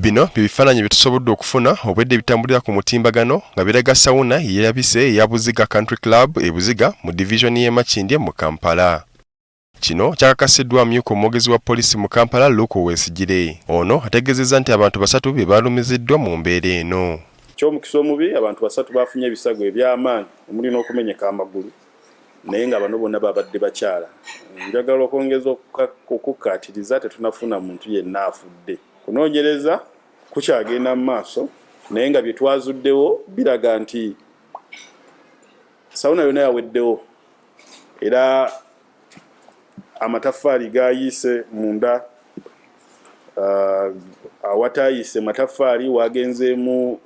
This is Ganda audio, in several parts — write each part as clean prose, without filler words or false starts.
Bino bibifaananyi bye tusobodde okufuna obwedde bitambulira ku mutimbagano nga biraga sawuna yeeyabise eya Buziga Country Club e Buziga mu division y'e Makindye mu Kampala. Kino kyakakasiddwa amyuka omwogezi wa poliisi mu Kampala Luke Wesigire. Ono ategeezezza nti abantu 3 be baalumiziddwa mu mbeera eno. Ky'omukisa omubi abantu 3 baafunye ebisago eby'amaanyi omuli n'okumenyeka amagulu naye nga bano bonna babadde bakyala. Njagala okwongeza okukkaatiriza tetunafuna muntu yenna afudde. Kunoonyereza kukyagenda mu maaso naye nga bye twazuddewo biraga nti sawuna yonna yaweddewo era amataffaali gayiise munda awatayiise mataffaali wagenzeemu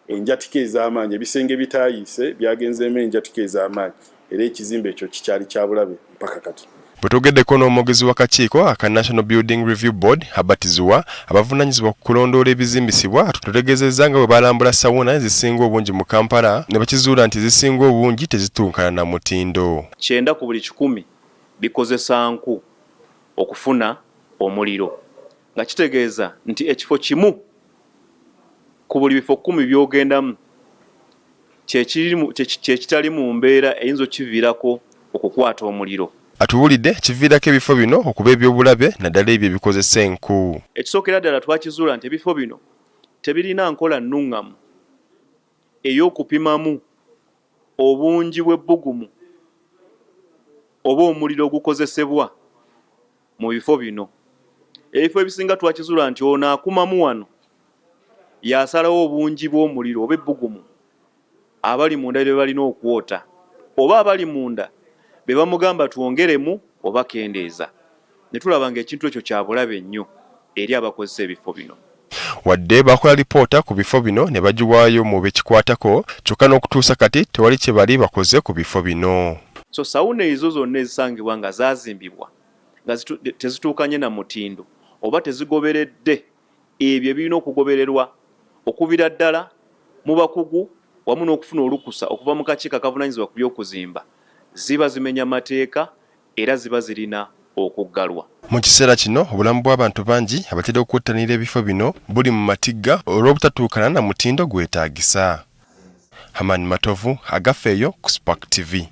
enjatika ez'amaanyi, ebisenge bitayiise byagenzeemu enjatika ez'amaanyi era ekizimbe ekyo kikyali kya bulabe mpaka kati. Bwe twogeddeko n'omwogezi w'akakiiko aka National Building Review Board Herbert Zuwa abavunaanyizibwa ku kulondoola ebizimbisibwa tutegeezezza nga bwe balambula sawuna ezisinga obungi mu Kampala ne bakizuula nti ezisinga obungi tezituukana na mutindo. 9 ku buli 100 bikozesa nku okufuna omuliro nga kitegeeza nti ekifo kimu ku buli bifo 10 byogendamu kyekitali mu mbeera eyinza okkiviirako okukwata omuliro. Atuwulidde kiviirako ebifo bino okuba eby'obulabe naddala ebyo ebikozesa enku. Ekisookera ddala twakizuula nti ebifo bino tebirina nkola nnuŋŋamu ey'okupimamu obungi bw'ebbugumu oba omuliro ogukozesebwa mu bifo bino. Ebifo ebisinga twakizuula nti ono akumamu wano yasalawo obungi bw'omuliro oba ebbugumu abali munda bye balina okwota oba abali munda be bamugamba twongeremu oba kendeeza. Ne tulaba ng'ekintu ekyo kya bulabe nnyo eri abakozesa ebifo bino. Wadde bakola lipoota ku bifo bino ne bagiwaayo mu bekikwatako kyokka n'okutuusa kati tewali kye bali bakoze ku bifo bino. So sawuna ezo zonna ezisangibwa nga zaazimbibwa nga tezituukanye na mutindo oba tezigoberedde ebyo ebirina okugobererwa okubira ddala mu bakugu wamu n'okufuna olukusa okuva mu kakiiko akavunaanyizibwa ku by'okuzimba ziba zimenya mateeka era ziba zirina okuggalwa. Mu kiseera kino obulamu bw'abantu bangi abatera okwettanira ebifo bino buli mu matigga olw'obutatuukana na mutindo gwetaagisa. Hamani Matovu agafeeyo ku Spark TV.